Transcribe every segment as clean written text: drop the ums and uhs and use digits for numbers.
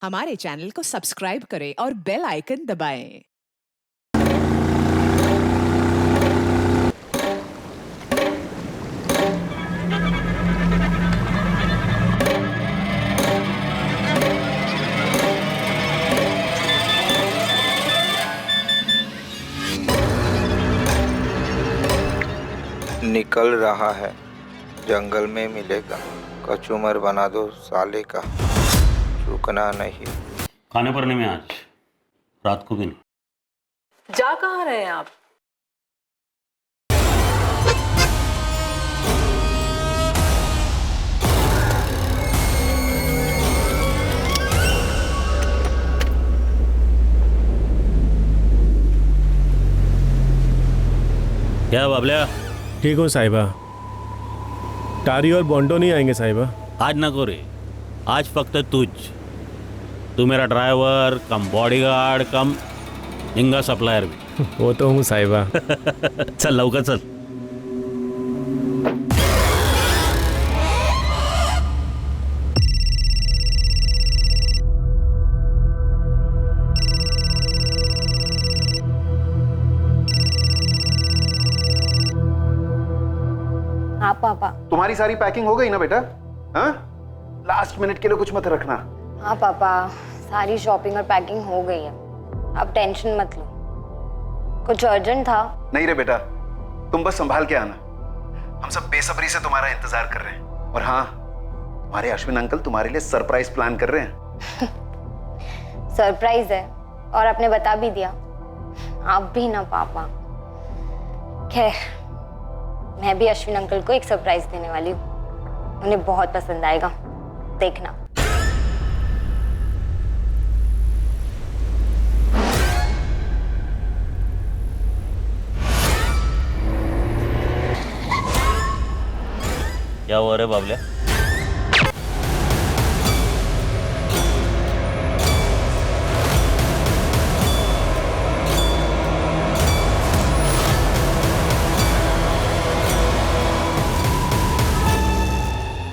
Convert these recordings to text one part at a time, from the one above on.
हमारे चैनल को सब्सक्राइब करें और बेल आइकन दबाएं। निकल रहा है, जंगल में मिलेगा, कचूमर बना दो साले का, चूकना नहीं। खाने पर नहीं, मैं आज रात को भी नहीं। जा कहाँ रहे हैं आप? क्या बाबल्या? ठीक हो साहिबा। टारी और बॉन्डो नहीं आएंगे साहिबा? आज नको रे, आज फक्त तू मेरा ड्राइवर कम बॉडीगार्ड कम हिंगा सप्लायर भी। वो तो हूँ साहिबा। चल लवकर चल। हाँ पापा। तुम्हारी सारी पैकिंग हो गई ना बेटा? हाँ, लास्ट मिनट के लिए कुछ मत रखना। हाँ पापा, सारी शॉपिंग और पैकिंग हो गई है, आप टेंशन मत लो। कुछ अर्जेंट था? नहीं रे बेटा, तुम बस संभाल के आना, हम सब बेसब्री से तुम्हारा इंतजार कर रहे हैं। और हाँ, तुम्हारे अश्विन अंकल तुम्हारे लिए सरप्राइज प्लान कर रहे हैं। सरप्राइज है और आपने बता भी दिया। आप भी ना पापा। खैर, मैं भी अश्विन अंकल को एक सरप्राइज देने वाली हूँ, उन्हें बहुत पसंद आएगा, देखना। क्या हुआ रे बाबल्या?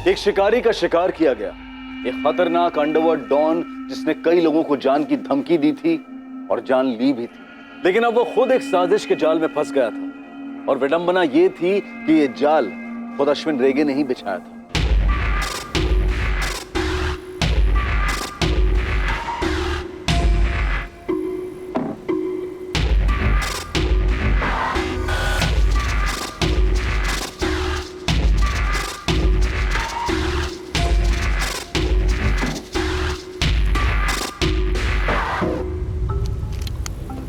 एक शिकारी का शिकार किया गया, एक खतरनाक अंडरवर्ल्ड डॉन जिसने कई लोगों को जान की धमकी दी थी और जान ली भी थी, लेकिन अब वो खुद एक साजिश के जाल में फंस गया था। और विडंबना ये थी कि ये जाल खुद अश्विन रेगे ने ही बिछाया था।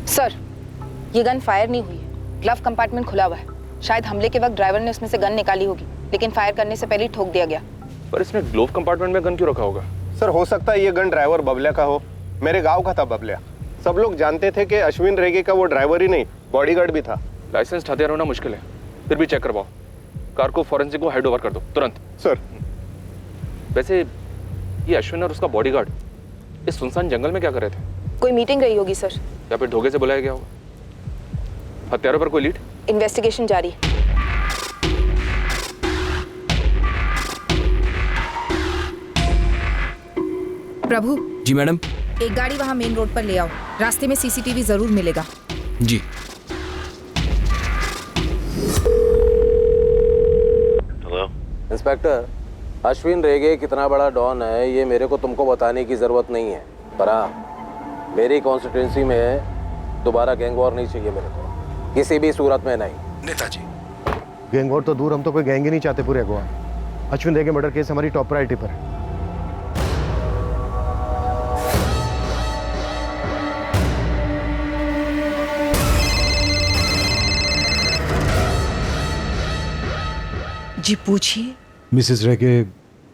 सर, ये गन फायर नहीं हुई है, ग्लव कंपार्टमेंट खुला हुआ है। शायद हमले के वक्त ड्राइवर ने उसमें से गन निकाली होगी, लेकिन फायर करने से पहले ही ठोक दिया गया। पर इसमें ग्लोव कंपार्टमेंट में गन क्यों रखा होगा? सर, हो सकता है ये गन ड्राइवर बबलिया का हो। मेरे गांव का था बबलिया। सब लोग जानते थे कि अश्विन रेगे का वो ड्राइवर ही नहीं, बॉडीगार्ड भी था। लाइसेंस हथियार होना मुश्किल है, फिर भी चेक करवाओ। कार को फॉरेंसिक को हैंड ओवर कर दो तुरंत। सर, वैसे ये अश्विन और उसका बॉडीगार्ड इस सुनसान जंगल में क्या कर रहे थे? कोई मीटिंग रही होगी सर, या फिर धोखे से बुलाया गया होगा। हत्यारों पर कोई लीड? इन्वेस्टिगेशन जारी है। प्रभु। जी मैडम। एक गाड़ी वहाँ मेन रोड पर ले आओ, रास्ते में सीसीटीवी जरूर मिलेगा। जी। हेलो इंस्पेक्टर, अश्विन रेगे कितना बड़ा डॉन है ये मेरे को तुमको बताने की जरूरत नहीं है, पर हाँ, मेरी कॉन्स्टिट्यूंसी में दोबारा गैंग वॉर नहीं चाहिए मेरे को, किसी भी सूरत में नहीं। नेताजी, गैंग वॉर तो दूर, हम तो कोई गैंग ही नहीं चाहते पूरे गोवा। अश्विन रेगे मर्डर केस हमारी टॉप प्रायोरिटी पर है। जी पूछिए। मिसेस रेगे,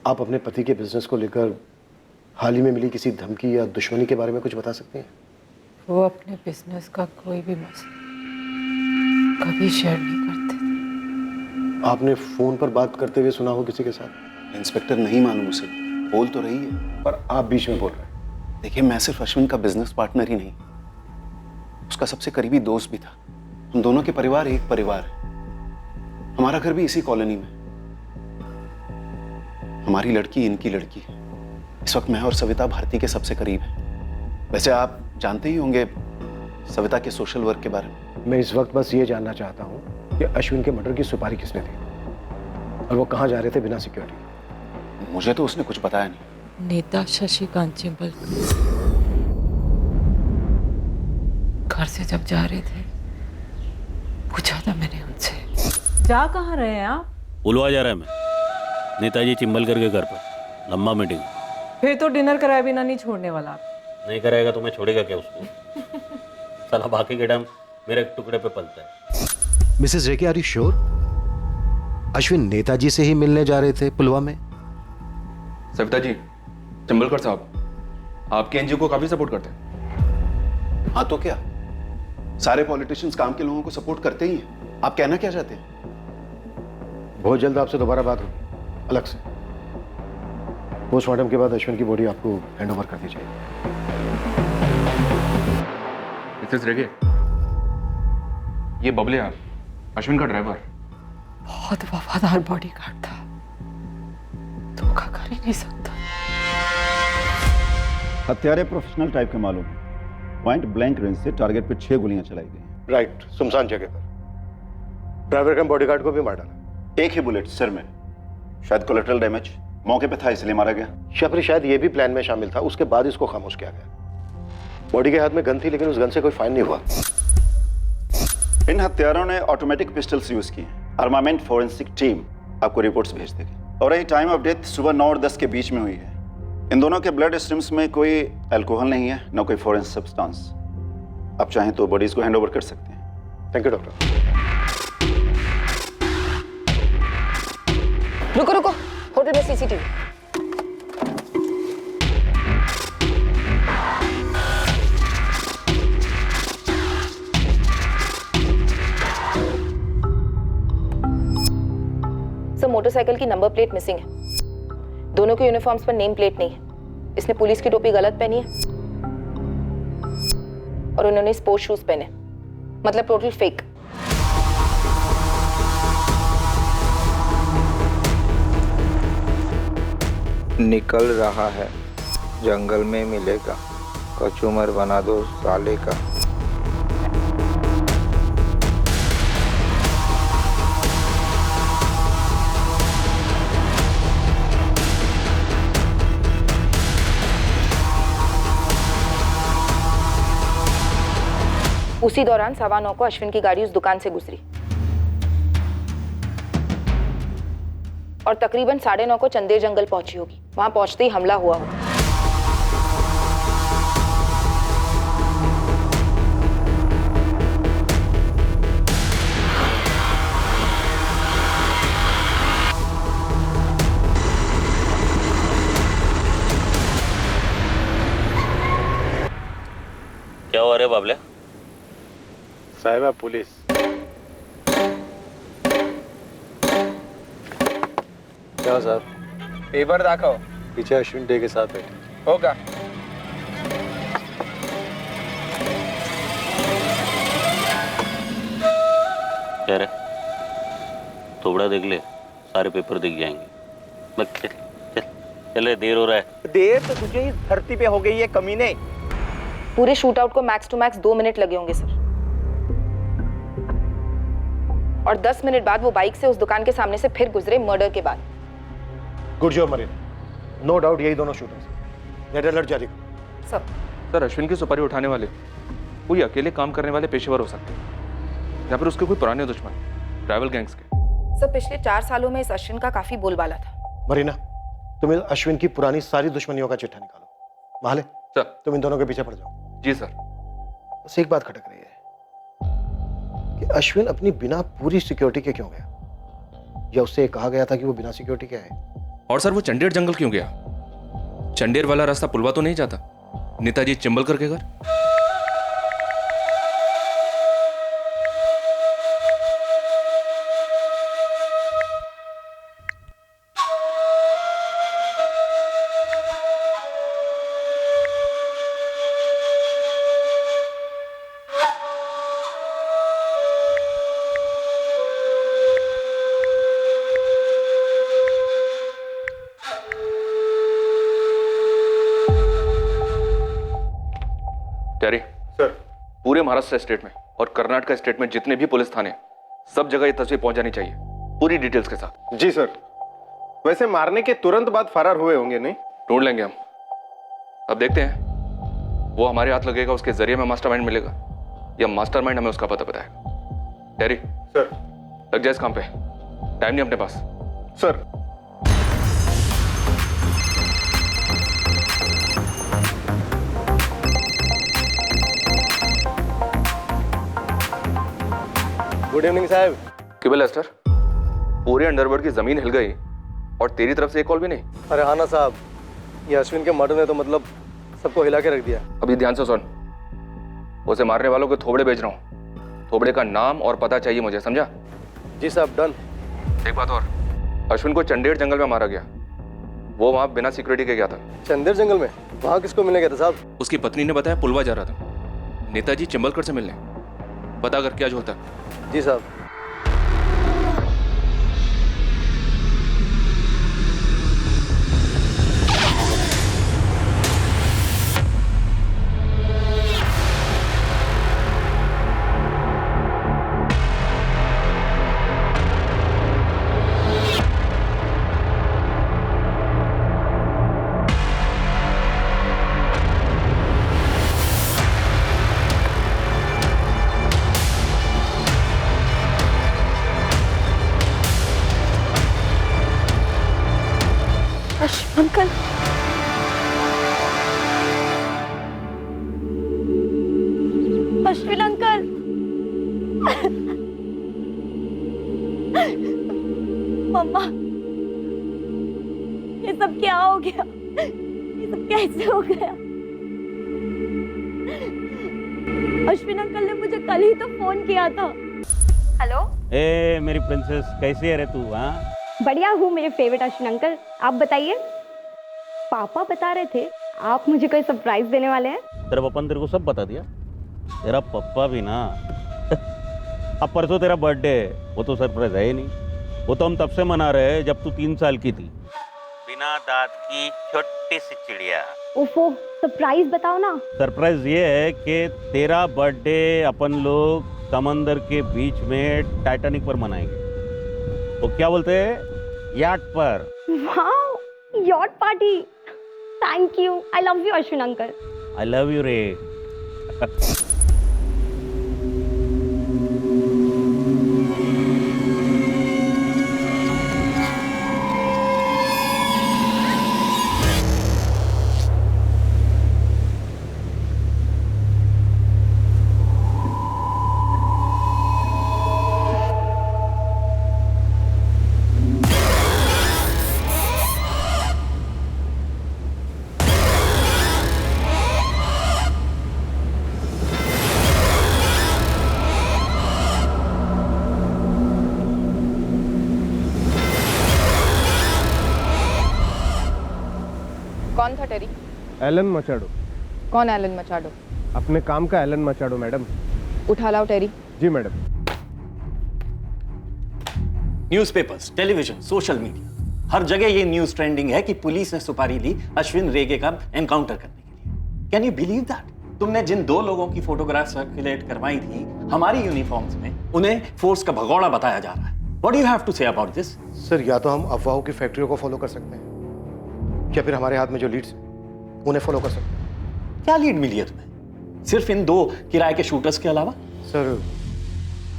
आप अपने पति के बिजनेस को लेकर हाल ही में मिली किसी धमकी या दुश्मनी के बारे में कुछ बता सकते हैं? वो अपने बिजनेस का कोई भी मसला कभी शेयर नहीं करते थे। आपने फोन पर बात करते हुए सुना हो किसी के साथ? इंस्पेक्टर, नहीं मालूम उसे, बोल तो रही है। पर आप बीच में बोल रहे हैं। देखिए, मैं सिर्फ अश्विन का बिजनेस पार्टनर ही नहीं, उसका सबसे करीबी दोस्त भी था। हम दोनों के परिवार एक परिवार है, हमारा घर भी इसी कॉलोनी में। हमारी लड़की इनकी लड़की है। इस वक्त मैं और सविता भारती के सबसे करीब हैं। वैसे आप जानते ही होंगे सविता के सोशल वर्क के बारे में। मैं इस वक्त बस ये जानना चाहता हूँ कि अश्विन के मर्डर की सुपारी किसने दी और वो कहाँ जा रहे थे बिना सिक्योरिटी। मुझे तो उसने कुछ बताया नहीं। नेता शशिकांत चिंबल घर से जब जा रहे थे पूछा था मैंने उनसे। जा कहाँ रहे हैं आप? पुलवा जा रहा है मैं, नेताजी चिंबलकर के घर पर। लंबा मीटिंग। फिर तो डिनर कराए बिना नहीं छोड़ने वाला आप। नहीं कराएगा तो मैं छोड़ेगा क्या उसको? साला बाकी के टाइम मेरे टुकड़े पे पलता है। Mrs Rege, are you sure Ashwin Netaji से ही मिलने जा रहे थे पुलवा में? सविता जी, चिंबलकर साहब आपके एनजीओ को काफी सपोर्ट करते हैं। हाँ तो क्या, सारे पॉलिटिशियंस काम के लोगों को सपोर्ट करते ही हैं। आप कहना क्या चाहते हैं? बहुत जल्द आपसे दोबारा बात होगी अलग से। पोस्टमार्टम के बाद अश्विन की बॉडी आपको हैंड ओवर कर दी जाएगी। मिसेस रेगे, ये बबलिया अश्विन का ड्राइवर। बहुत वफादार बॉडीगार्ड था, धोखा कर ही नहीं सकता। हत्यारे प्रोफेशनल टाइप के मालूम है। पॉइंट ब्लैंक रेंज से टारगेट पे 6 गोलियां चलाई गई। राइट, सुनसान जगह पर ड्राइवर का बॉडीगार्ड को भी मार डाला। एक ही बुलेट सिर में, शायद कोलेटरल डैमेज मौके पे था इसलिए मारा गया। या फिर शायद ये भी प्लान में शामिल था, उसके बाद इसको खामोश किया गया। बॉडी के हाथ में गन थी लेकिन उस गन से कोई फायर नहीं हुआ। इन हत्यारों ने ऑटोमेटिक पिस्टल्स यूज किए। आर्मामेंट फोरेंसिक टीम आपको रिपोर्ट्स भेज देगी। और ये टाइम ऑफ डेथ सुबह 9 और 10 के बीच में हुई है। इन दोनों के ब्लड स्ट्रीम्स में कोई अल्कोहल नहीं है, न कोई फॉरेन सब्सटेंस। आप चाहें तो बॉडीज को हैंड ओवर कर सकते हैं। Thank you doctor. रुको रुको, होटल में सीसीटीवी। सर, मोटरसाइकिल की नंबर प्लेट मिसिंग है। दोनों के यूनिफॉर्म्स पर नेम प्लेट नहीं है। इसने पुलिस की टोपी गलत पहनी है और उन्होंने स्पोर्ट्स शूज पहने, मतलब टोटल फेक। निकल रहा है, जंगल में मिलेगा, कचूमर बना दो साले का। उसी दौरान 9:15 को अश्विन की गाड़ी उस दुकान से गुजरी और तकरीबन 9:30 को चंदेर जंगल पहुंची होगी। वहां पहुंचते ही हमला हुआ होगा। क्या हुआ रे बाबले? साहिबा पुलिस। क्या सर? पेपर दाखव। पीछे अश्विन डे के साथ बैठे। होगा। क्या रे? थोड़ा देख ले, सारे पेपर दिख जाएंगे। बस चल चल चले, देर हो रहा है। देर तो तुझे इस धरती पे हो गई है कमीने। पूरे शूट आउट को मैक्स टू मैक्स 2 मिनट लगे होंगे सर। और 10 मिनट बाद वो बाइक से उस दुकान के सामने से फिर गुजरे मर्डर के बाद। Good job Marina. No doubt यही दोनों शूटर्स। रेड अलर्ट जारी करो। सर, अश्विन की सुपारी उठाने वाले कोई अकेले काम करने वाले पेशेवर हो सकते हैं या फिर उसके कोई पुराने दुश्मन, ट्रैवल गैंग्स के। सर, पिछले 4 सालों में इस अश्विन का काफी बोलबाला था। मरीना, तुम इस अश्विन की पुरानी सारी दुश्मनियों का चिट्ठा निकालो। माले सर, तुम इन दोनों के पीछे पड़ जाओ। जी सर। बस एक बात खटक रही है कि अश्विन अपनी बिना पूरी सिक्योरिटी के क्यों गया, या उससे कहा गया था कि वो बिना सिक्योरिटी के आए? और सर, वो चंडेर जंगल क्यों गया? चंडेर वाला रास्ता पुलवा तो नहीं जाता नेताजी चिंबलकर के घर? टेरी सर, पूरे महाराष्ट्र स्टेट में और कर्नाटक स्टेट में जितने भी पुलिस थाने सब जगह ये तस्वीर पहुंच जानी चाहिए, पूरी डिटेल्स के साथ। जी सर। वैसे मारने के तुरंत बाद फरार हुए होंगे नहीं? ढूंढ लेंगे हम। अब देखते हैं वो हमारे हाथ लगेगा, उसके जरिए में मास्टरमाइंड मिलेगा, या मास्टरमाइंड हमें उसका पता बताएगा। टेरी सर, लग जाए इस काम पे, टाइम नहीं अपने पास। सर। गुड इवनिंग साहब। केबल एस्टर, पूरे अंडरवर्ल्ड की जमीन हिल गई और तेरी तरफ से एक कॉल भी नहीं। अरे हाँ ना साहब, ये अश्विन के मर्डर ने तो मतलब सबको हिला के रख दिया। अभी ध्यान से सुन, उसे मारने वालों के थोबड़े भेज रहा हूँ, थोबड़े का नाम और पता चाहिए मुझे, समझा? जी साहब, डन। एक बात और, अश्विन को चंडेर जंगल में मारा गया, वो वहां बिना सिक्योरिटी के गया था। चंदेर जंगल में? वहाँ किसको मिलने गया था साहब? उसकी पत्नी ने बताया पुलवा जा रहा था नेताजी चिंबलकर से मिलने, पता कर क्या जो होता है। जी साहब। अंकल, अश्विन अंकल, मम्मा, ये सब क्या हो गया? ये सब कैसे हो गया? अश्विन अंकल ने मुझे कल ही तो फोन किया था। हेलो, ए मेरी प्रिंसेस, कैसी है रे तू? हाँ, बढ़िया हूँ मेरे फेवरेट अश्विन अंकल। आप बताइए। पापा बता रहे थे आप मुझे कोई सरप्राइज देने वाले हैं। तेरा पापा ने तेरे को सब बता दिया? तेरा पप्पा भी ना अब परसों तेरा बर्थडे है, वो तो सरप्राइज है ही नहीं। वो तो हम तब से मना रहे हैं जब तू 3 साल की थी। बिना दांत की छोटी सी चिड़िया। ओफो, सरप्राइज बताओ ना। सरप्राइज ये है कि तेरा बर्थडे अपन लोग समंदर के बीच में टाइटैनिक पर मनाएंगे। वो क्या बोलते हैं, याट पर। वाह, yacht party. Thank you, I love you Ashwin uncle. I love you रे। कौन था टेरी? एलन मचाडो। कौन एलन मचाडो? अपने काम का एलन मचाडो मैडम। उठा लाओ टेरी। जी madam. Newspapers, television, social media, हर जगह ये न्यूज ट्रेंडिंग है कि पुलिस ने सुपारी ली अश्विन रेगे का एनकाउंटर करने के लिए। Can you believe that? तुमने जिन 2 लोगों की फोटोग्राफ सर्कुलेट करवाई थी हमारी यूनिफॉर्म्स में, उन्हें फोर्स का भगोड़ा बताया जा रहा है। What do you have to say about this? Sir, या तो हम अफवाहों की फैक्ट्रियों को फॉलो कर सकते हैं, या फिर हमारे हाथ में जो लीड्स हैं उन्हें फॉलो कर सकते हैं। क्या लीड मिली है तुम्हें? सिर्फ इन 2 किराए के शूटर्स के अलावा? Sir,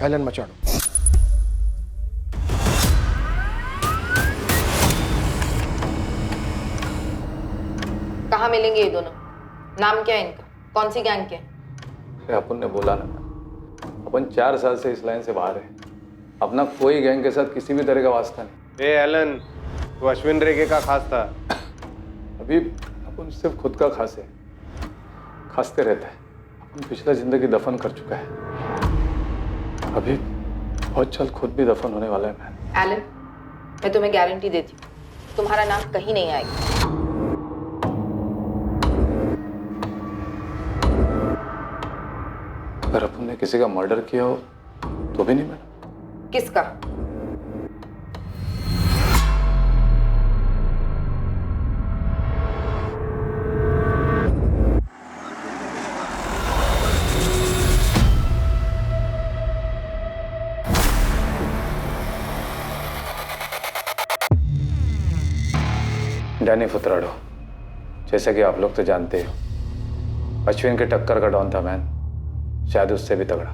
Alan Machado. कहाँ मिलेंगे ये दोनों? नाम क्या है इनका? कौन सी गैंग के? अपन ने बोला ना, अपन 4 साल से इस लाइन से बाहर है। अपना कोई गैंग के साथ किसी भी तरह का वास्ता नहीं। ए एलन, तो अश्विन रेगे का खास था। अभी अपन सिर्फ खुद का खास है, खासते रहता है। अपन पिछला जिंदगी दफन कर चुका है, अभी बहुत जल्द खुद भी दफन होने वाला है। मैं एलन, मैं तुम्हें गारंटी देती हूँ तुम्हारा नाम कहीं नहीं आएगा। अगर अपन ने किसी का मर्डर किया हो तो भी नहीं मिला। किसका? डैनी फुतराडो, जैसे कि आप लोग तो जानते हो, अश्विन के टक्कर का डॉन था मैन, शायद उससे भी तगड़ा।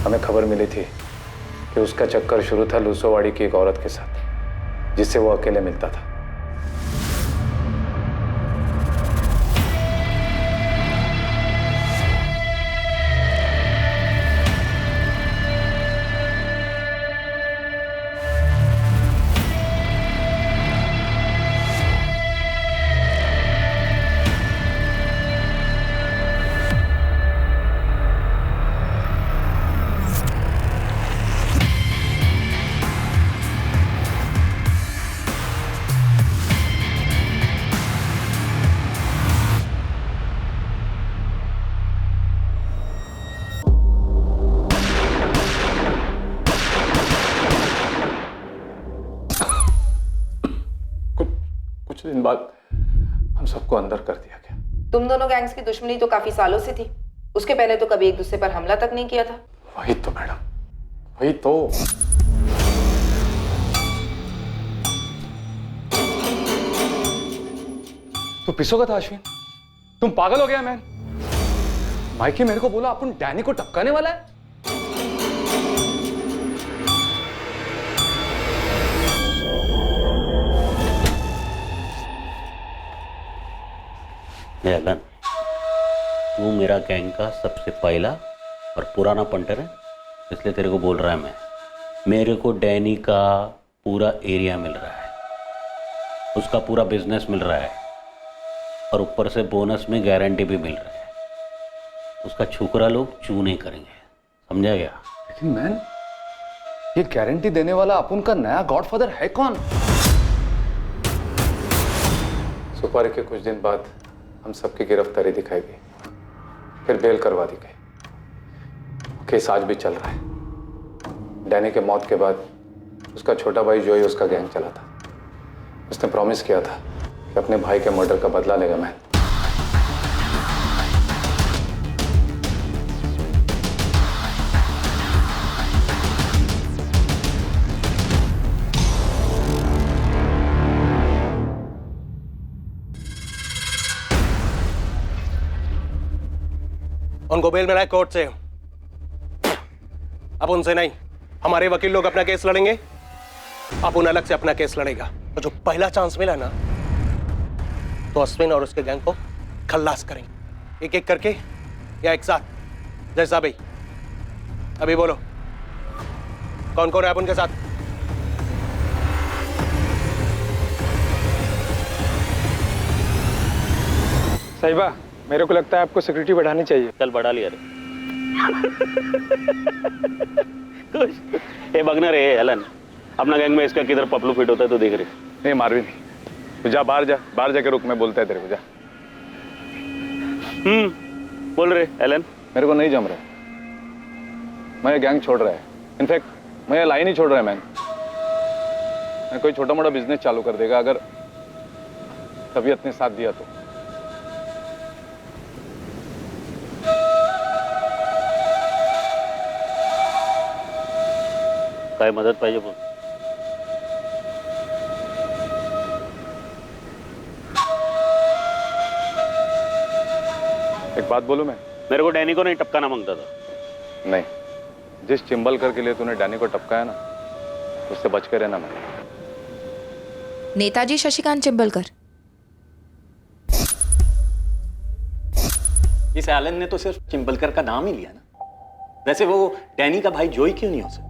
हमें खबर मिली थी कि उसका चक्कर शुरू था लूसोवाड़ी की एक औरत के साथ, जिससे वो अकेले मिलता था। कुछ दिन बाद हम सबको अंदर कर दिया गया। तुम दोनों गैंग्स की दुश्मनी तो काफी सालों से थी, उसके पहले तो कभी एक दूसरे पर हमला तक नहीं किया था। वही तो मैडम, वही तो। तो पिसोगा था अश्विन? तुम पागल हो गया मैन? माइकी मेरे को बोला अपन डैनी को टपकाने वाला है। एलन, तू मेरा गैंग का सबसे पहला और पुराना पंटर है, इसलिए तेरे को बोल रहा है मैं। मेरे को डैनी का पूरा एरिया मिल रहा है, उसका पूरा बिजनेस मिल रहा है, और ऊपर से बोनस में गारंटी भी मिल रहा है। उसका छुकरा लोग चू नहीं करेंगे, समझा गया? लेकिन मैन, ये गारंटी देने वाला अपन का नया गॉडफादर है कौन? सुपारी के कुछ दिन बाद हम सबकी गिरफ्तारी दिखाई गई, फिर बेल करवा दी गई। केस आज भी चल रहा है। डैनी के मौत के बाद उसका छोटा भाई जोई उसका गैंग चला था। उसने प्रॉमिस किया था कि अपने भाई के मर्डर का बदला लेगा मैं। उनको बेल मिला है कोर्ट से। अब उनसे नहीं, हमारे वकील लोग अपना केस लड़ेंगे, अब उन अलग से अपना केस लड़ेगा। तो जो पहला चांस मिला ना, तो अश्विन और उसके गैंग को खल्लास करेंगे, एक एक करके या एक साथ, जैसा भी। अभी बोलो, कौन कौन है आप उनके साथ? साहिबा, मेरे को लगता है आपको सिक्योरिटी बढ़ानी चाहिए। चल बढ़ा लिया रे। ये बगना रे एलन, अपना गैंग में इसका किधर पपलू फिट होता है तो देख रहे। नहीं मारवी नहीं, तो जा बाहर जा, बाहर जाके रुक, मैं बोलता है तेरे को, जा। बोल रहे एलन। मेरे को नहीं जम रहा है, मैं ये गैंग छोड़ रहा है। इनफैक्ट मैं ये लाइन ही छोड़ रहा है मैन। मैं कोई छोटा मोटा बिजनेस चालू कर देगा अगर तबीयत ने साथ दिया तो। काय मदत पाहिजे बोल। एक बात बोलूं मैं? मेरे को डैनी को नहीं टपकाना मांगता था। नहीं, जिस चिंबलकर के लिए तूने डैनी को टपकाया ना, उससे बच के रहना। मैं नेताजी शशिकांत चिंबलकर। इस एलन ने तो सिर्फ चिंबलकर का नाम ही लिया ना, वैसे वो डैनी का भाई जोई क्यों नहीं हो सकता?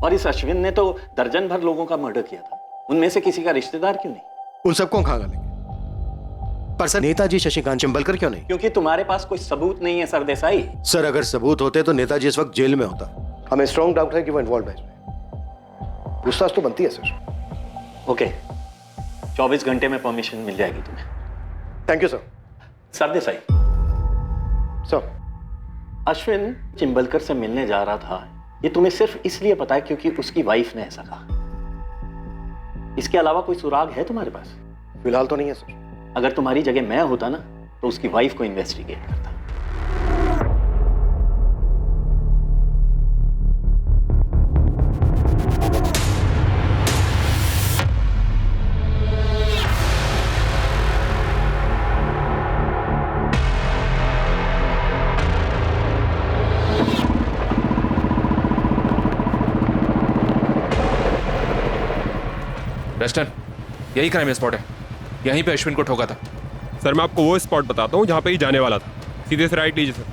और इस अश्विन ने तो दर्जन भर लोगों का मर्डर किया था, उनमें से किसी का रिश्तेदार क्यों नहीं? उन सबको कहां गालेंगे, पर सर नेताजी शशिकांत चिंबलकर क्यों नहीं? क्योंकि तुम्हारे पास कोई सबूत नहीं है सरदेसाई। सर अगर सबूत होते तो नेताजी इस वक्त जेल में होता। हमें स्ट्रॉन्ग डाउट है कि वो इन्वॉल्व है इसमें। पूछताछ तो बनती है सर। ओके, 24 घंटे में परमिशन मिल जाएगी तुम्हें। Thank you sir. Sardesai sir, Ashwin Chimbalkar से मिलने जा रहा था, ये तुम्हें सिर्फ इसलिए पता है क्योंकि उसकी वाइफ ने ऐसा कहा। इसके अलावा कोई सुराग है तुम्हारे पास? फिलहाल तो नहीं है सर। अगर तुम्हारी जगह मैं होता ना, तो उसकी वाइफ को इन्वेस्टिगेट करता। वेस्टर्न, यही क्राइम स्पॉट है, यहीं पे अश्विन को ठोका था। सर मैं आपको वो स्पॉट बताता हूँ जहाँ पे ये जाने वाला था। सीधे से राइट लीजिए सर।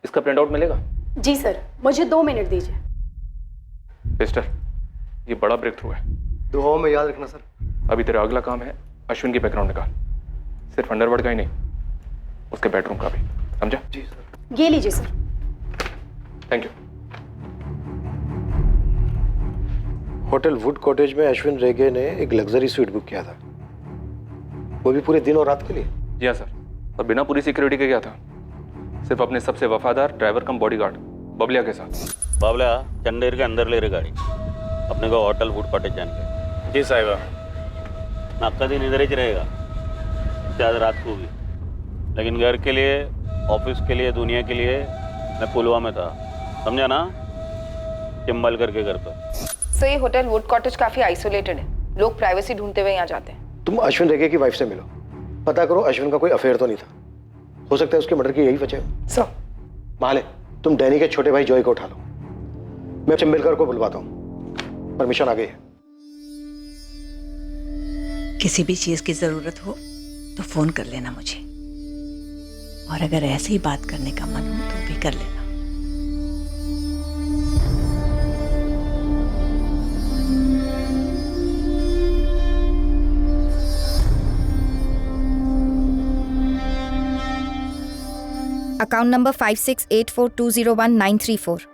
इसका प्रिंट आउट मिलेगा? जी सर, मुझे 2 मिनट दीजिए। मिस्टर, ये बड़ा ब्रेक थ्रू है। दुआओं में याद रखना सर। अभी तेरा अगला काम है अश्विन की बैकग्राउंड निकाल, सिर्फ अंडरवर्ल्ड का ही नहीं, उसके बेडरूम का भी, समझा? जी सर। ये लीजिए sir. Thank you. Hotel would cottage में अश्विन रेगे ने एक लग्जरी स्वीट बुक किया था, वो भी पूरे दिन और रात के लिए। जी हाँ सर, और बिना पूरी सिक्योरिटी के गया था, सिर्फ अपने सबसे वफादार ड्राइवर कम बॉडीगार्ड बबलिया के साथ। बाबला चंदेर के अंदर ले रहे गाड़ी, अपने को होटल वुड कॉटेज जान के। जी साहिबा। आपका दिन इधर ही रहेगा, शायद रात को भी, लेकिन घर के लिए, ऑफिस के लिए, दुनिया के लिए मैं पुलवा में था, समझा ना? चिंबल करके घर पर। सो ये होटल वुड कॉटेज काफी आइसोलेटेड है, लोग प्राइवेसी ढूंढते हुए यहाँ जाते हैं। तुम अश्विन रेगे की वाइफ से मिलो, पता करो अश्विन का कोई अफेयर तो नहीं था, हो सकता है उसके मर्डर की यही वजह हो। सर माले, तुम डैनी के छोटे भाई जॉय को उठा लो, मैं चिंबलकर को बुलवाता हूँ, परमिशन आ गई है। किसी भी चीज की जरूरत हो तो फोन कर लेना मुझे, और अगर ऐसे ही बात करने का मन हो तो भी कर लेना। Account number 5684201934।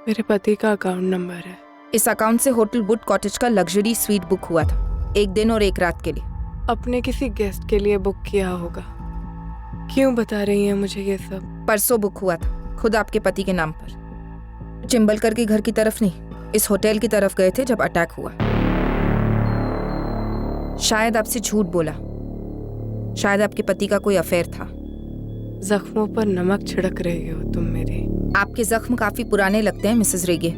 मेरे पति का अकाउंट नंबर है। इस अकाउंट से होटल वुड कॉटेज का लग्जरी स्वीट बुक हुआ था, 1 दिन और 1 रात के लिए। अपने किसी गेस्ट के लिए बुक किया होगा। क्यों बता रही हैं मुझे ये सब? परसों बुक हुआ था, खुद आपके पति के नाम पर। चिंबलकर के घर की तरफ नहीं, इस होटल की तरफ गए थे जब अटैक हुआ। शायद आपसे झूठ बोला, शायद आपके पति का कोई अफेयर था। जख्मों पर नमक छिड़क रही हो तुम मेरी। आपके जख्म काफी पुराने लगते हैं Mrs Rege.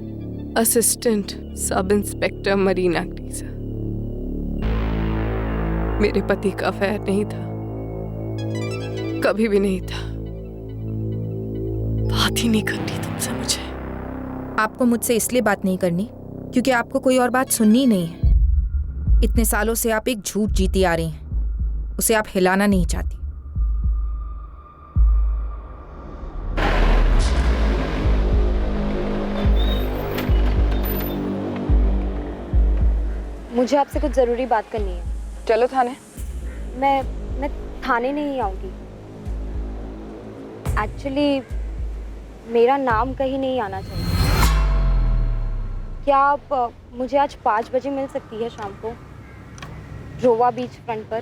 Assistant sub inspector Marina Greeja. मेरे पति का अफेयर नहीं था, कभी भी नहीं था। बात ही नहीं करनी तुमसे मुझे। आपको मुझसे इसलिए बात नहीं करनी क्योंकि आपको कोई और बात सुननी नहीं है। इतने सालों से आप एक झूठ जीती आ रही हैं, उसे आप हिलाना नहीं चाहती। मुझे आपसे कुछ जरूरी बात करनी है। चलो थाने। मैं थाने नहीं आऊंगी। एक्चुअली मेरा नाम कहीं नहीं आना चाहिए। क्या आप मुझे आज 5 बजे मिल सकती है शाम को, रोवा बीच फ्रंट पर,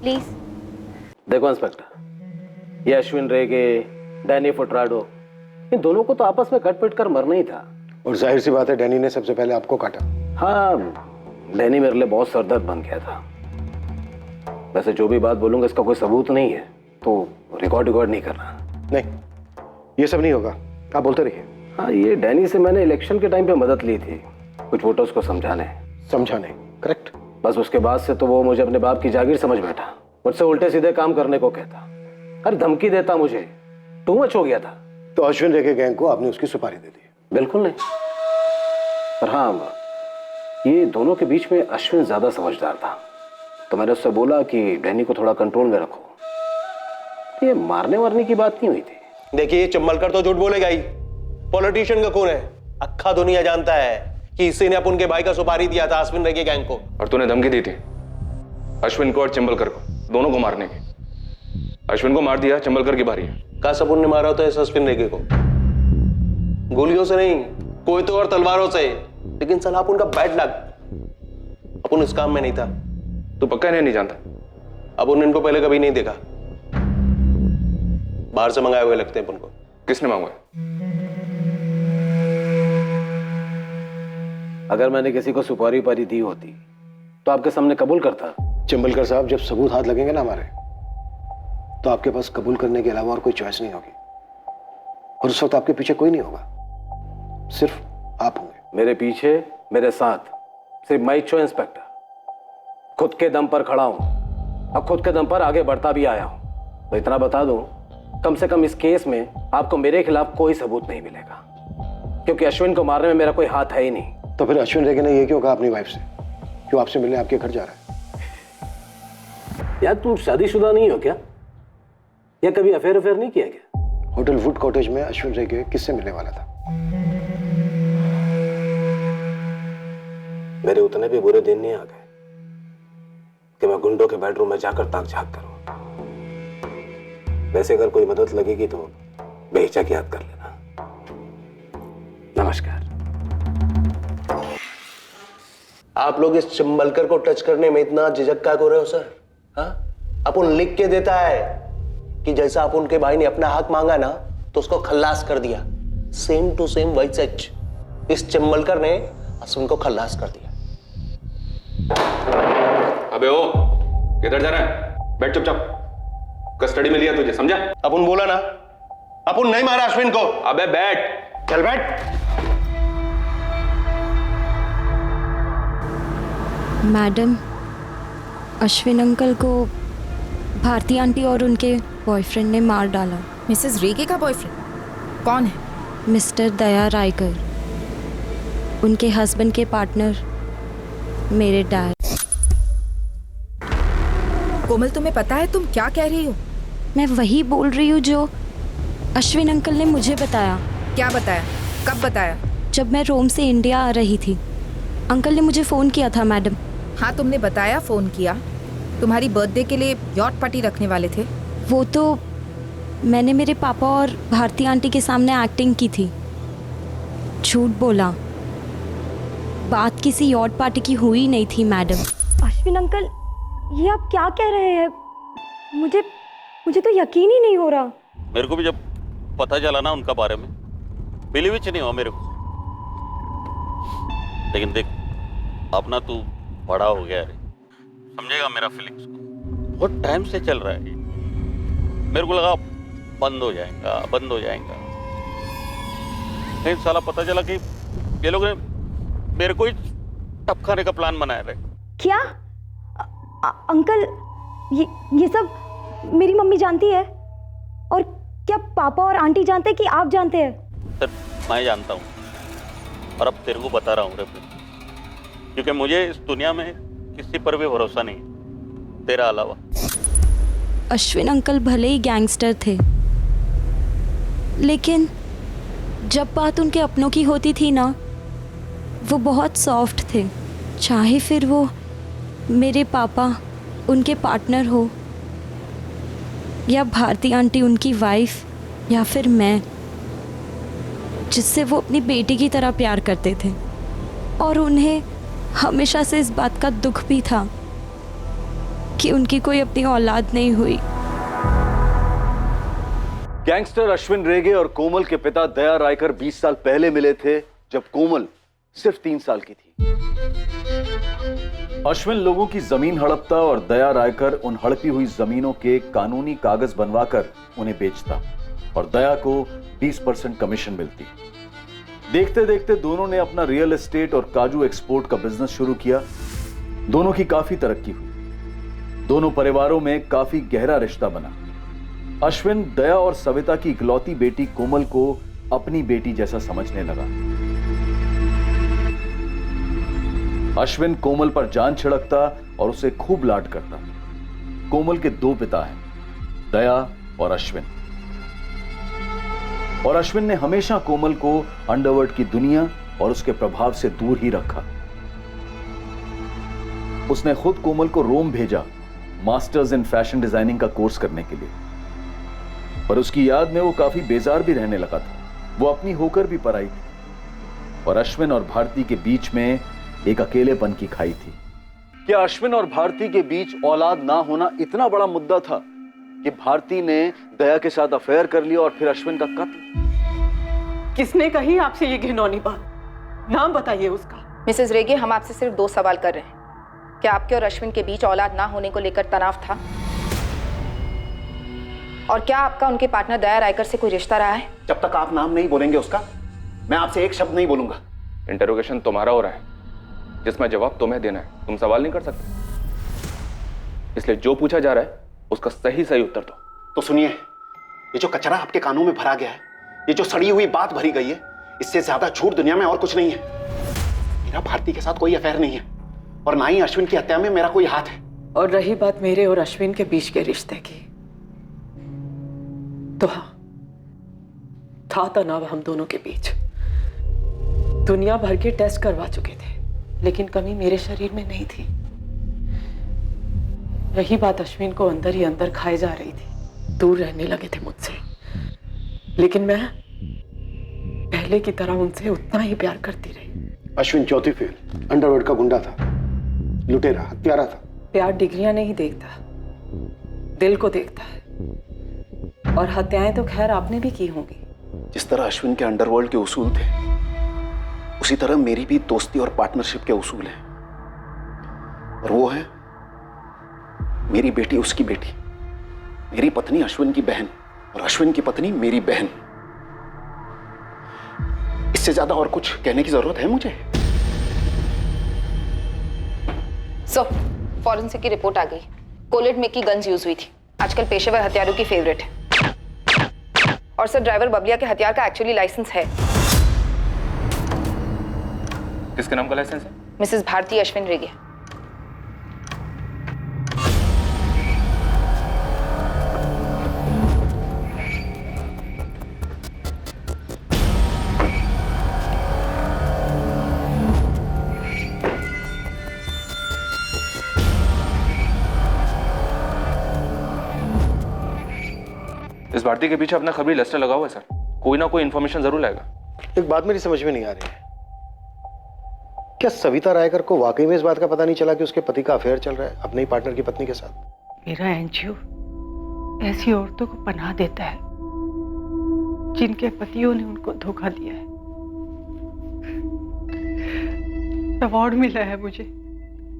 प्लीज? देखो इंस्पेक्टर, ये अश्विन रेगे, डैनी फोर्ट्राडो, इन दोनों को तो आपस में कट-पिट कर मरना ही था। और जाहिर सी बात है डैनी ने सबसे पहले आपको काटा। हाँ, डैनी मेरे लिए बहुत सरदर्द बन गया था। वैसे जो भी बात बोलूंगा इसका कोई सबूत नहीं है, तो रिकॉर्ड नहीं करना। नहीं, ये सब नहीं होगा, आप बोलते रहिए। हाँ, ये डैनी से मैंने इलेक्शन के टाइम पे मदद ली थी, कुछ वोटर्स को समझाने। करेक्ट। बस उसके बाद से तो वो मुझे अपने बाप की जागीर समझ बैठा, मुझसे उल्टे सीधे काम करने को कहता, अरे धमकी देता, मुझे टू मच हो गया था। तो अश्विन रेगे गैंग को आपने उसकी सुपारी दे दी? बिल्कुल नहीं, पर हाँ, ये दोनों के बीच में अश्विन ज्यादा समझदार था, तो मैंने उससे बोला कि डैनी को थोड़ा कंट्रोल में रखो। ये मारने वारने की बात नहीं हुई थी। देखिए, चिंबलकर तो झूठ बोलेगा ही, पॉलिटिशियन का खून है। अक्खा दुनिया जानता है कि इसी ने अपन के भाई का सुपारी दिया था अश्विन रेगे गैंग को। और तूने धमकी दी थी अश्विन को और चिंबलकर को, दोनों को मारने की। अश्विन को मार दिया, चिंबलकर की बारी है। कहा सपुन ने मारा होता है इस अश्विन रेगे को, गोलियों से नहीं, कोई तो और तलवारों से। लेकिन साला अपन का बैड लक, अपन इस काम में नहीं था। तू पक्का नहीं जानता? अपन इनको पहले कभी नहीं देखा, बाहर से मंगाए हुए लगते हैं अपन को। किसने मांगा? अगर मैंने किसी को सुपारी पारी दी होती तो आपके सामने कबूल करता। चिंबलकर साहब, जब सबूत हाथ लगेंगे ना हमारे, तो आपके पास कबूल करने के अलावा और कोई चॉइस नहीं होगी, और उस वक्त आपके पीछे कोई नहीं होगा, सिर्फ आप होंगे। मेरे पीछे, मेरे साथ सिर्फ मैं ही इंस्पेक्टर, खुद के दम पर खड़ा हूं, अब खुद के दम पर आगे बढ़ता भी आया हूं। तो इतना बता दूं, कम से कम इस केस में आपको मेरे खिलाफ कोई सबूत नहीं मिलेगा, क्योंकि अश्विन को मारने में मेरा कोई हाथ है ही नहीं। तो फिर अश्विन रेगे ने ये क्यों कहा अपनी वाइफ से? क्यों आपसे मिलने आपके घर जा रहा है? यार तू शादीशुदा नहीं हो क्या? या कभी अफेयर नहीं किया क्या? होटल वुड कॉटेज में अश्विन रेगे किससे मिलने वाला था? मेरे उतने भी बुरे दिन नहीं आ गए कि मैं गुंडों के बेडरूम में जाकर ताक झाक करूं। वैसे अगर कोई मदद लगेगी तो बेहिचक याद कर लेना। नमस्कार। आप लोग इस चिंबलकर को टच करने में इतना झिझक क्या कर रहे हो सर? हाँ, अपन लिख के देता है कि जैसा आप उनके भाई ने अपना हक मांगा ना तो उसको खल्लास कर दिया। सेम टू सेम वही सच इस चिंबलकर ने अश्विन को खल्लास कर दिया। अबे ओ, किधर जा रहा है? बैठ चुपचाप। कस्टडी में लिया तुझे, समझा? अपन बोला ना, अपन नहीं मारा अश्विन को। अबे बैठ। चल बैठ। मैडम, अश्विन अंकल को भारती आंटी और उनके बॉयफ्रेंड ने मार डाला। मिसेस रेगे का बॉयफ्रेंड कौन है? मिस्टर दया रायकर, उनके हस्बैंड के पार्टनर मेरे डैड। कोमल, तुम्हें पता है तुम क्या कह रही हो? मैं वही बोल रही हूँ जो अश्विन अंकल ने मुझे बताया। क्या बताया? कब बताया? जब मैं रोम से इंडिया आ रही थी, अंकल ने मुझे फ़ोन किया था मैडम। हाँ, तुमने बताया फ़ोन किया। तुम्हारी बर्थडे के लिए यॉट पार्टी रखने वाले थे। वो तो मैंने मेरे पापा और भारती आंटी के सामने एक्टिंग की थी। झूठ बोला, बात किसी यॉट पार्टी की हुई नहीं थी मैडम। अश्विन अंकल, ये आप क्या कह रहे हैं? मुझे तो यकीन ही नहीं हो रहा। मेरे को भी जब पता चला ना उनका बारे में, बिलीव ही नहीं हुआ मेरे को। लेकिन देख, अपना तू बड़ा हो गया रे, समझेगा मेरा फीलिंग्स को। बहुत टाइम से चल रहा है ये। मेरे को लगा बंद हो जाएगा। लेकिन साला पता चला कि ये लोग ने मेरे को ही टपकाने का प्लान बनाया रहे। क्या अंकल, ये सब मेरी मम्मी जानती है? और क्या पापा और आंटी जानते हैं कि आप जानते हैं? सर, मैं जानता हूँ और अब तेरे को बता रहा हूँ रे, क्योंकि मुझे इस दुनिया में किसी पर भी भरोसा नहीं है तेरा अलावा। अश्विन अंकल भले ही गैंगस्टर थे, लेकिन जब बात उनके अपनों की होती थी ना, वो बहुत सॉफ्ट थे। चाहे फिर वो मेरे पापा उनके पार्टनर हो, या भारती आंटी उनकी वाइफ, या फिर मैं, जिससे वो अपनी बेटी की तरह प्यार करते थे। और उन्हें हमेशा से इस बात का दुख भी था कि उनकी कोई अपनी औलाद नहीं हुई। गैंगस्टर अश्विन रेगे और कोमल के पिता दया रायकर 20 साल पहले मिले थे, जब कोमल सिर्फ 3 साल की थी। अश्विन लोगों की जमीन हड़पता और दया रायकर उन हड़पी हुई जमीनों के कानूनी कागज बनवाकर उन्हें बेचता और दया को 20% कमीशन मिलती। देखते देखते दोनों ने अपना रियल एस्टेट और काजू एक्सपोर्ट का बिजनेस शुरू किया। दोनों की काफी तरक्की हुई। दोनों परिवारों में काफी गहरा रिश्ता बना। अश्विन दया और सविता की इकलौती बेटी कोमल को अपनी बेटी जैसा समझने लगा। अश्विन कोमल पर जान छिड़कता और उसे खूब लाड करता। कोमल के 2 पिता हैं, दया और अश्विन। और अश्विन ने हमेशा कोमल को अंडरवर्ल्ड की दुनिया और उसके प्रभाव से दूर ही रखा। उसने खुद कोमल को रोम भेजा मास्टर्स इन फैशन डिजाइनिंग का कोर्स करने के लिए, पर उसकी याद में वो काफी बेजार भी रहने लगा था। वो अपनी होकर भी पराई थी और अश्विन और भारती के बीच में एक अकेलेपन की खाई थी। क्या अश्विन और भारती के बीच औलाद ना होना इतना बड़ा मुद्दा था कि भारती ने दया के साथ अफेयर कर लिया और फिर अश्विन का कत्ल? किसने कही आपसे ये घिनौनी बात? नाम बताइए उसका। मिसेस रेगे, हम आपसे सिर्फ 2 सवाल कर रहे हैं। क्या आपके और अश्विन के बीच औलाद ना होने को लेकर तनाव था? और क्या आपका उनके पार्टनर दया रायकर से कोई रिश्ता रहा है? जब तक आप नाम नहीं बोलेंगे उसका, मैं आपसे एक शब्द नहीं बोलूंगा। इंटरोगेशन तुम्हारा हो रहा है, जिसमें जवाब तुम्हें देना है। तुम सवाल नहीं कर सकते। इसलिए जो पूछा जा रहा है उसका सही सही उत्तर दो। तो सुनिए, ये जो कचरा आपके कानों में भरा गया है, ये जो सड़ी हुई बात भरी गई है, इससे ज्यादा झूठ दुनिया में और कुछ नहीं है। मेरा भारती के साथ कोई अफेयर नहीं है और ना ही अश्विन की हत्या में मेरा कोई हाथ है। और रही बात मेरे और अश्विन के बीच के रिश्ते की, तो हाँ, था तनाव हम दोनों के बीच। दुनिया भर के टेस्ट करवा चुके थे, लेकिन कमी मेरे शरीर में नहीं थी। रही बात अश्विन को अंदर ही अंदर खाए जा रही थी, दूर रहने लगे थे मुझसे, लेकिन मैं पहले की तरह उनसे उतना ही प्यार करती रही। अश्विन चौथी फेल, अंडरवर्ल्ड का गुंडा था, लुटेरा, हत्यारा था। प्यार डिग्रियां नहीं देखता, दिल को देखता है। और हत्याएं तो खैर आपने भी की होंगी। जिस तरह अश्विन के अंडरवर्ल्ड के उसूल थे, उसी तरह मेरी भी दोस्ती और पार्टनरशिप के उसूल हैं। और वो है मेरी बेटी उसकी बेटी, मेरी पत्नी अश्विन की बहन और अश्विन की पत्नी मेरी बहन। इससे ज्यादा और कुछ कहने की जरूरत है मुझे? फॉरेंसिक की रिपोर्ट आ गई। कोलेट में की गन्स यूज हुई थी, आजकल पेशेवर हथियारों की फेवरेट है। और सर, ड्राइवर बबलिया के हथियार का एक्चुअली लाइसेंस है। किसके नाम का लाइसेंस है? मिसेस भारती अश्विन रेगे। इस भारती के पीछे अपना खबरी लेस्टर लगा हुआ है सर, कोई ना कोई इंफॉर्मेशन जरूर लाएगा। एक बात मेरी समझ में नहीं आ रही है, क्या सविता रायकर को वाकई में इस बात का पता नहीं चला कि उसके पति का अफेयर चल रहा है अपने ही पार्टनर की पत्नी के साथ? मेरा एनजीओ ऐसी औरतों को पनाह देता है जिनके पतियों ने उनको धोखा दिया है। अवार्ड मिला है मुझे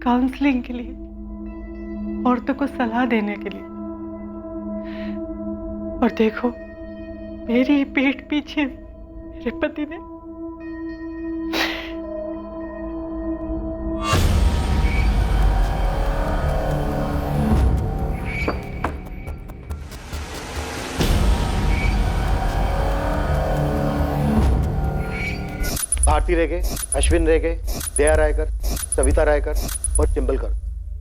काउंसलिंग के लिए, औरतों को सलाह देने के लिए। और देखो, मेरी पीठ पीछे मेरे पति ने भारती रेगे, अश्विन रेगे, दया रायकर, सविता रायकर और चिंबलकर,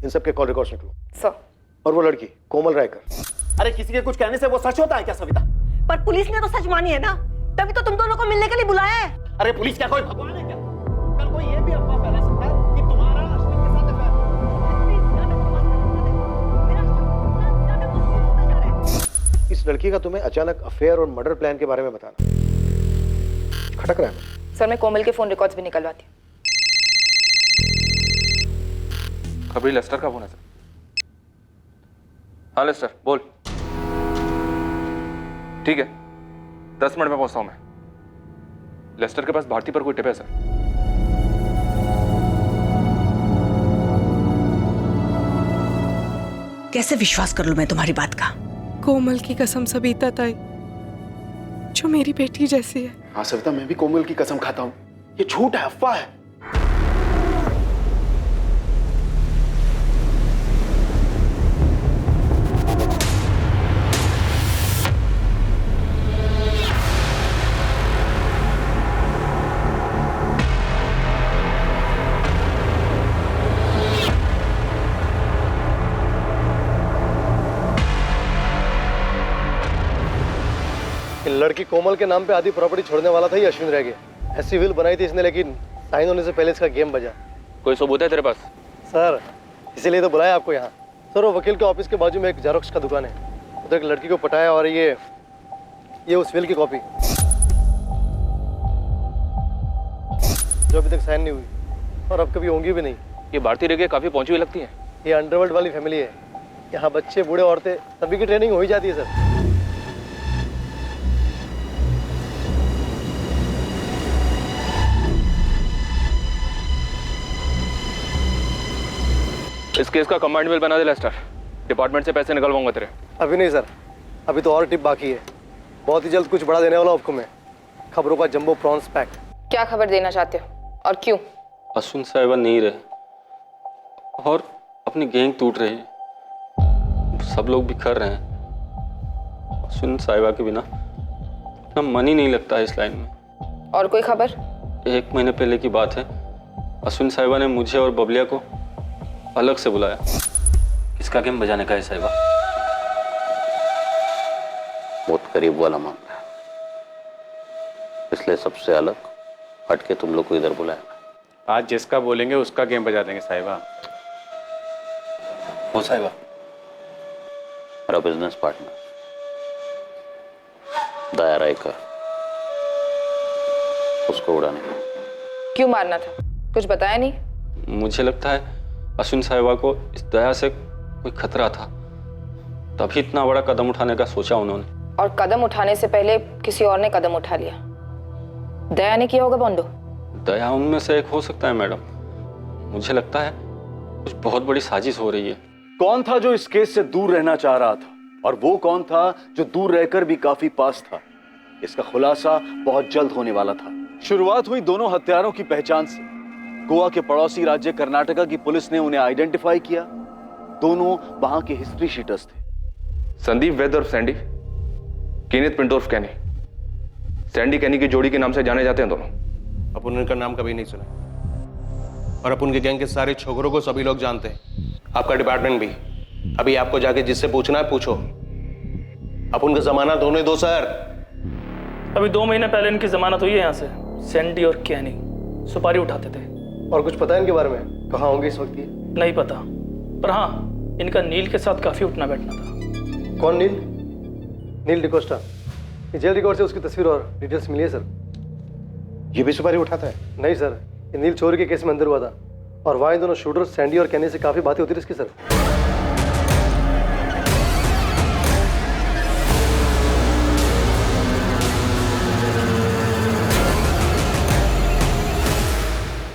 इन सब के कॉल रिकॉर्ड्स निकलो। सर। और वो लड़की कोमल रायकर। अरे किसी के कुछ कहने से वो सच होता है क्या सविता? पर पुलिस ने तो सच मानी है ना, तभी तो तुम दोनों को मिलने के लिए बुलाया है। अरे पुलिस क्या कोई भगवान है क्या? कल कोई ये भी अफवाह फैला सकता है कि तुम्हारा अश्विन के साथ अफेयर। इस लड़की का तुम्हें अचानक अफेयर और मर्डर प्लान के बारे में बताना खटक रहा है मुझे। सर, मैं कोमल के फोन रिकॉर्ड्स भी निकलवाती हूँ। खबरी लेस्टर का फोन है सर। हाँ लेस्टर, बोल। ठीक है, 10 मिनट में पहुंचता हूं मैं। लेस्टर के पास भारती पर कोई टिप है सर? कैसे विश्वास कर लूं मैं तुम्हारी बात का? कोमल की कसम सविता ताई, जो मेरी बेटी जैसी है। हाँ सविता, मैं भी कोमल की कसम खाता हूं, ये झूठ है, अफवाह है। लड़की कोमल के नाम पे आधी प्रॉपर्टी छोड़ने वाला था ये अश्विन रेगे। ऐसी विल बनाई थी इसने, लेकिन साइन होने से पहले इसका गेम बजा। कोई सबूत है तेरे पास? सर, इसीलिए तो बुलाया आपको यहाँ। सर, वो वकील के ऑफिस के बाजू में एक जेरोक्स का दुकान है, उधर एक लड़की को पटाया और ये उस विल की कॉपी जो अभी तक साइन नहीं हुई और अब कभी होंगी भी नहीं। ये भारती रेगे काफी पहुंची हुई लगती है। ये अंडरवर्ल्ड वाली फैमिली है, यहाँ बच्चे बूढ़े औरतें सभी की ट्रेनिंग हो ही जाती है सर। इस केस का कमांड बिल बना दे लेस्टर, डिपार्टमेंट से पैसे निकलवाऊंगा तेरे। अभी नहीं सर, अभी तो और टिप बाकी है। बहुत ही जल्द कुछ बड़ा देने वाला हूं आपको मैं। खबरों का जंबो प्रॉन्स पैक। क्या खबर देना चाहते हो और क्यों? अश्विन साहिबा नहीं रहे और अपनी गैंग टूट रही है। सब लोग बिखर रहे हैं। अश्विन साहिबा के बिना अपना मन ही नहीं लगता है इस लाइन में। और कोई खबर? 1 महीने पहले की बात है, अश्विन साहिबा ने मुझे और बबलिया को अलग से बुलाया। किसका गेम बजाने का है साहिबा? बहुत करीब वाला मामला है, इसलिए सबसे अलग हटके तुम लोग को इधर बुलाया। आज जिसका बोलेंगे उसका गेम बजा देंगे साहिबा। वो साहिबा मेरा बिजनेस पार्टनर दया रायकर, उसको उड़ाने का। क्यों मारना था? कुछ बताया नहीं? मुझे लगता है अश्विन साहिबा को इस दया से कोई खतरा था, तभी इतना बड़ा कदम उठाने का सोचा उन्होंने। और कदम उठाने से पहले किसी और ने कदम उठा लिया। दया ने किया होगा बोंडो। दया उनमें से एक हो सकता है मैडम। मुझे लगता है कुछ बहुत बड़ी साजिश हो रही है। कौन था जो इस केस से दूर रहना चाह रहा था, और वो कौन था जो दूर रहकर भी काफी पास था? इसका खुलासा बहुत जल्द होने वाला था। शुरुआत हुई दोनों हत्यारों की पहचान से। गोवा के पड़ोसी राज्य कर्नाटका की पुलिस ने उन्हें आइडेंटिफाई किया। दोनों वहां के हिस्ट्री शीटर्स थे। संदीप वैद और सैंडी, केनेथ पिंटो उर्फ कैनी। सैंडी कैनी की जोड़ी के नाम से जाने जाते हैं दोनों। अपन उनका नाम कभी नहीं सुना, और अपन के गैंग के सारे छोकरों को सभी लोग जानते हैं, आपका डिपार्टमेंट भी। अभी आपको जाके जिससे पूछना है पूछो। अपन का जमानत होने दो सर। अभी 2 महीने पहले इनकी जमानत हुई है यहाँ से। सैंडी और कैनी सुपारी उठाते थे। और कुछ पता है इनके बारे में? कहाँ होंगे इस वक्त ये? नहीं पता, पर हाँ इनका नील के साथ काफी उठना बैठना था। कौन नील? नील डिकोस्टा। जेल रिकॉर्ड से उसकी तस्वीर और डिटेल्स मिली है सर। ये भी सुपारी उठाता है? नहीं सर, ये नील चोरी के केस में अंदर हुआ था, और वहाँ इन दोनों शूटर सैंडी और कैनी से काफी बातें होती थी इसकी सर।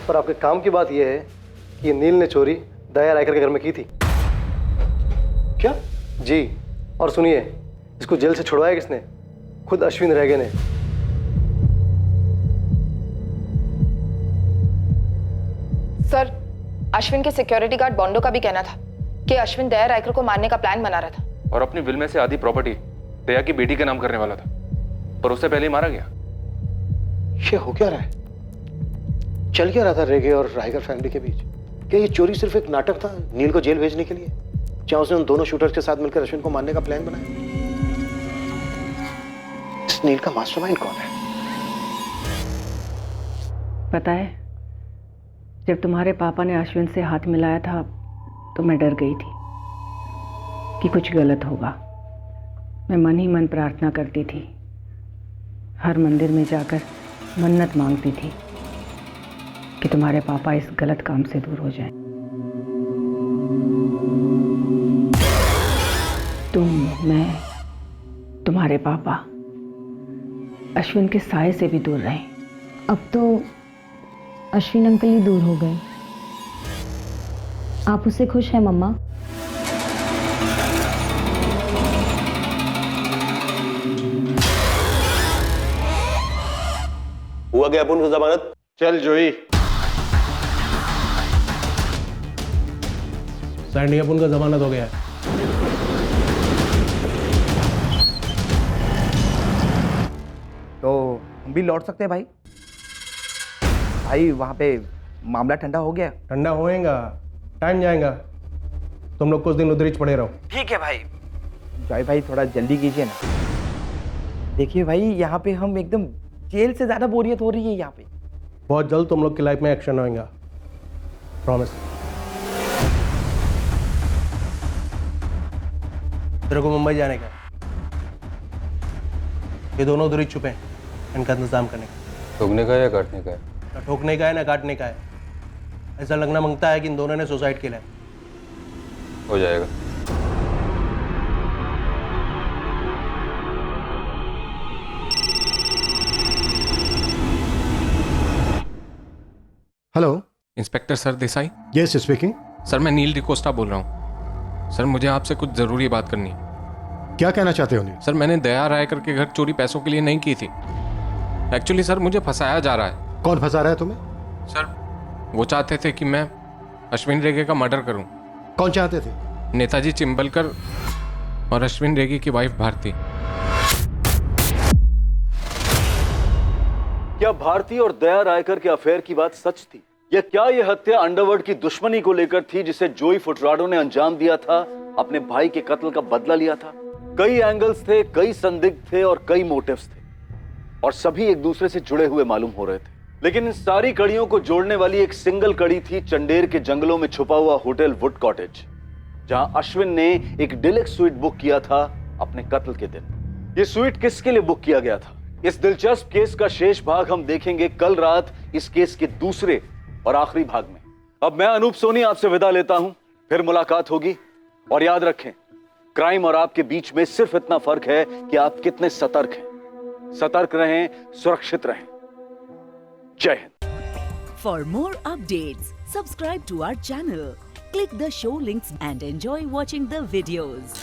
पर आपके काम की बात यह है कि नील ने चोरी दया रायकर के घर में की थी। क्या? जी, और सुनिए, इसको जेल से छुड़वाया किसने? खुद अश्विन रेगे ने। सर, अश्विन के सिक्योरिटी गार्ड बोंडो का भी कहना था कि अश्विन दया रायकर को मारने का प्लान बना रहा था और अपनी विल में से आधी प्रॉपर्टी दया की बेटी के नाम करने वाला था, पर उससे पहले ही मारा गया। ये हो क्या रहा है? चल क्या रहा था रेगे और रायकर फैमिली के बीच? क्या ये चोरी सिर्फ एक नाटक था नील को जेल भेजने के लिए? क्या उसने उन दोनों शूटर्स के साथ मिलकर अश्विन को मारने का प्लान बनाया? इस नील का मास्टरमाइंड कौन है? पता है, जब तुम्हारे पापा ने अश्विन से हाथ मिलाया था तो मैं डर गई थी कि कुछ गलत होगा। मैं मन ही मन प्रार्थना करती थी, हर मंदिर में जाकर मन्नत मांगती थी कि तुम्हारे पापा इस गलत काम से दूर हो जाएं। तुम, मैं, तुम्हारे पापा अश्विन के साए से भी दूर रहें। अब तो अश्विन अंकल ही दूर हो गए। आप उससे खुश हैं मम्मा? हुआ क्या अपन को जमानत? चल जोई। सैंडी अपन का जमानत हो गया है। तो हम भी लौट सकते हैं भाई? भाई वहाँ पे मामला ठंडा हो गया। ठंडा होएगा, टाइम जाएगा। तुम लोग कुछ दिन उधर ही पड़े रहो। ठीक है भाई। जॉय भाई थोड़ा जल्दी कीजिए ना। देखिए भाई, यहाँ पे हम एकदम जेल से ज्यादा बोरियत हो रही है यहाँ पे। बहुत जल्द तुम लोग की लाइफ में एक्शन होएगा, प्रॉमिस। तेरे को मुंबई जाने का, ये दोनों उधर ही छुपे हैं, इनका इंतजाम करने का। ठोकने का या काटने का है? ना ठोकने का है ना काटने का है। ऐसा लगना मांगता है कि इन दोनों ने सुसाइड किया है। हो जाएगा। Hello inspector sir Desai. Yes speaking. Sir मैं नील डिकोस्टा बोल रहा हूँ। सर मुझे आपसे कुछ जरूरी बात करनी है। क्या कहना चाहते हो नील? सर मैंने दया रायकर के घर चोरी पैसों के लिए नहीं की थी। एक्चुअली सर मुझे फंसाया जा रहा है। कौन फंसा रहा है तुम्हें? सर वो चाहते थे कि मैं अश्विन रेगे का मर्डर करूं। कौन चाहते थे? नेताजी चिंबलकर और अश्विन रेगी की वाइफ भारती। क्या भारती और दया रायकर के अफेयर की बात सच थी, या क्या यह हत्या अंडरवर्ल्ड की दुश्मनी को लेकर थी जिसे जोई फुटराडो ने अंजाम दिया था, अपने भाई के कत्ल का बदला लिया था? कई एंगल्स थे, कई संदिग्ध थे और कई मोटिव्स थे, और सभी एक दूसरे से जुड़े हुए मालूम हो रहे थे। लेकिन इन सारी कड़ियों को जोड़ने वाली एक सिंगल कड़ी थी चंडेर के जंगलों में छुपा हुआ होटल वुड कॉटेज, जहां अश्विन ने एक डिलक्स स्वीट बुक किया था अपने कत्ल के दिन। यह स्वीट किसके लिए बुक किया गया था, इस दिलचस्प केस का शेष भाग हम देखेंगे कल रात इस केस के दूसरे और आखिरी भाग में। अब मैं अनूप सोनी आपसे विदा लेता हूं, फिर मुलाकात होगी। और याद रखें, क्राइम और आपके बीच में सिर्फ इतना फर्क है कि आप कितने सतर्क हैं। सतर्क रहें, सुरक्षित रहें। Jai Hind. For more updates, subscribe to our channel, click the show links and enjoy watching the videos.